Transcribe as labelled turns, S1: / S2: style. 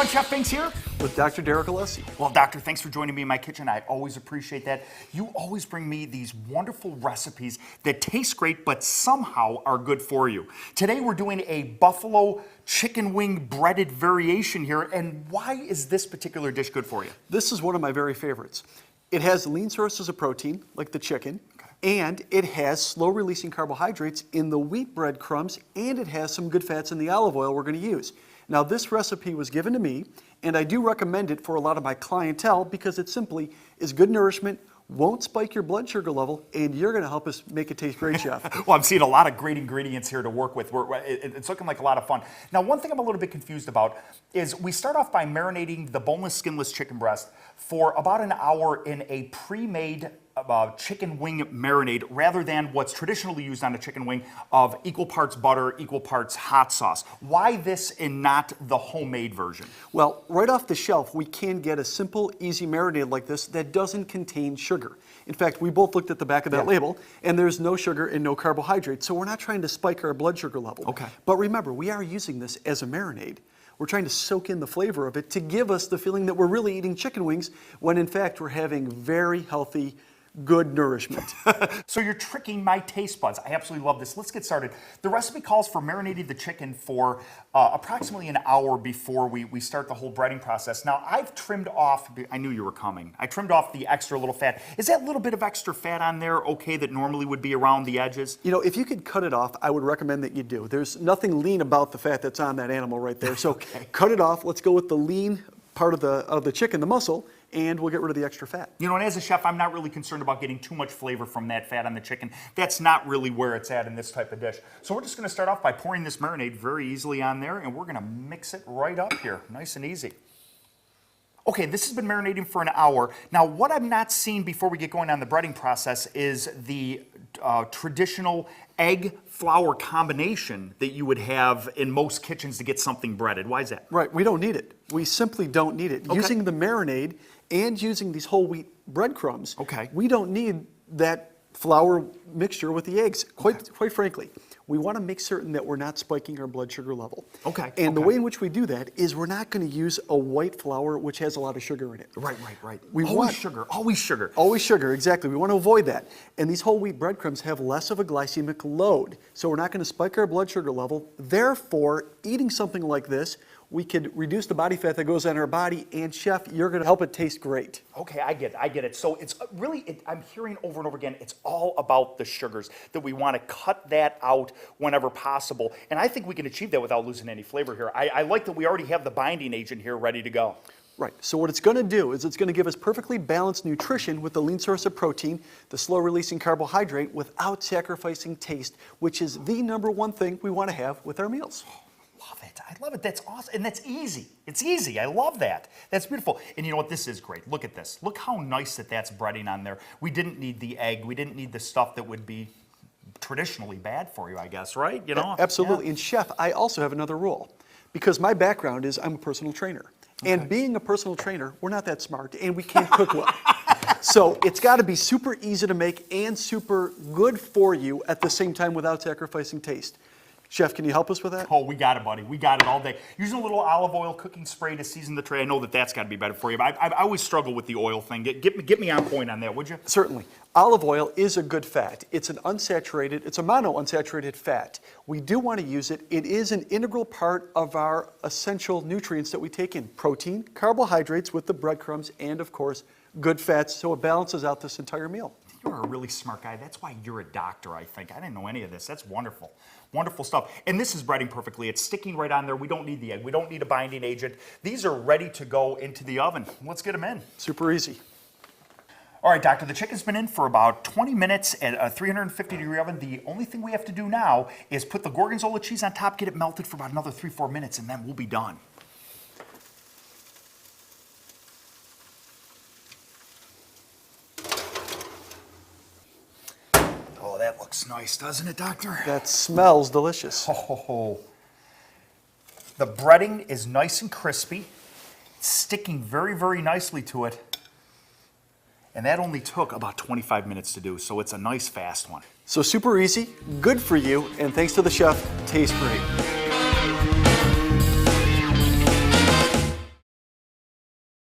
S1: everyone, Chef Binks here.
S2: With Dr. Derek Alessi.
S1: Well, Doctor, thanks for joining me in my kitchen. I always appreciate that. You always bring me these wonderful recipes that taste great, but somehow are good for you. Today, we're doing a buffalo chicken wing breaded variation here. And why is this particular dish good for you?
S2: This is one of my very favorites. It has lean sources of protein, like the chicken, and it has slow-releasing carbohydrates in the wheat breadcrumbs, and it has some good fats in the olive oil we're going to use. Now, this recipe was given to me, and I do recommend it for a lot of my clientele because it simply is good nourishment, won't spike your blood sugar level, and you're going to help us make it taste great, Chef.
S1: Well, I'm seeing a lot of great ingredients here to work with. It's looking like a lot of fun. Now, one thing I'm a little bit confused about is we start off by marinating the boneless, skinless chicken breast for about an hour in a pre-made chicken wing marinade rather than what's traditionally used on a chicken wing of equal parts butter, equal parts hot sauce. Why this and not the homemade version?
S2: Well, right off the shelf, we can get a simple, easy marinade like this that doesn't contain sugar. In fact, we both looked at the back of that label, and there's no sugar and no carbohydrates, so we're not trying to spike our blood sugar level.
S1: Okay.
S2: But remember, we are using this as a marinade. We're trying to soak in the flavor of it to give us the feeling that we're really eating chicken wings when in fact we're having very healthy, good nourishment.
S1: So you're tricking my taste buds. I absolutely love this. Let's get started. The recipe calls for marinating the chicken for approximately an hour before we start the whole breading process. Now, I've trimmed off, I knew you were coming, I trimmed off the extra little fat. Is that little bit of extra fat on there okay that normally would be around the edges?
S2: You know, if you could cut it off, I would recommend that you do. There's nothing lean about the fat that's on that animal right there. So cut it off. Let's go with the lean part of the chicken, the muscle, and we'll get rid of the extra fat.
S1: You know, and as a chef, I'm not really concerned about getting too much flavor from that fat on the chicken. That's not really where it's at in this type of dish. So we're just going to start off by pouring this marinade very easily on there, and we're going to mix it right up here, nice and easy. Okay, this has been marinating for an hour. Now, what I'm not seeing before we get going on the breading process is the traditional egg flour combination that you would have in most kitchens to get something breaded. Why is that?
S2: Right, we don't need it. We simply don't need it.
S1: Okay.
S2: Using the marinade and using these whole wheat breadcrumbs, we don't need that flour mixture with the eggs, quite frankly. We want to make certain that we're not spiking our blood sugar level. And the way in which we do that is we're not going to use a white flour which has a lot of sugar in it.
S1: Right.
S2: Always
S1: sugar.
S2: Always sugar, exactly. We want to avoid that. And these whole wheat breadcrumbs have less of a glycemic load, so we're not going to spike our blood sugar level. Therefore, eating something like this, we could reduce the body fat that goes on our body, and Chef, you're going to help it taste great.
S1: Okay, I get it. So it's really, I'm hearing over and over again, it's all about the sugars, that we want to cut that out whenever possible. And I think we can achieve that without losing any flavor here. I like that we already have the binding agent here ready to go.
S2: Right, so what it's going to do is it's going to give us perfectly balanced nutrition with the lean source of protein, the slow-releasing carbohydrate, without sacrificing taste, which is the #1 thing we want to have with our meals.
S1: I love it. That's awesome. And that's easy. It's easy. I love that. That's beautiful. And you know what? This is great. Look at this. Look how nice that's breading on there. We didn't need the egg. We didn't need the stuff that would be traditionally bad for you, I guess, right? You know?
S2: Absolutely. And Chef, I also have another rule. Because my background is I'm a personal trainer. And being a personal trainer, we're not that smart and we can't cook well. So it's got to be super easy to make and super good for you at the same time without sacrificing taste. Chef, can you help us with that?
S1: Oh, we got it, buddy. We got it all day. Using a little olive oil cooking spray to season the tray. I know that's got to be better for you, but I always struggle with the oil thing. Get me on point on that, would you?
S2: Certainly. Olive oil is a good fat. It's a monounsaturated fat. We do want to use it. It is an integral part of our essential nutrients that we take in. Protein, carbohydrates with the breadcrumbs, and of course, good fats, so it balances out this entire meal.
S1: You're a really smart guy. That's why you're a doctor, I think. I didn't know any of this. That's wonderful. Wonderful stuff. And this is breading perfectly. It's sticking right on there. We don't need the egg. We don't need a binding agent. These are ready to go into the oven. Let's get them in.
S2: Super easy.
S1: All right, Doctor, the chicken's been in for about 20 minutes at a 350-degree oven. The only thing we have to do now is put the Gorgonzola cheese on top, get it melted for about another 3-4 minutes, and then we'll be done. Oh, that looks nice, doesn't it, Doctor?
S2: That smells delicious.
S1: Oh, the breading is nice and crispy. It's sticking very, very nicely to it. And that only took about 25 minutes to do, so it's a nice fast one.
S2: So super easy, good for you, and thanks to the chef, tastes great.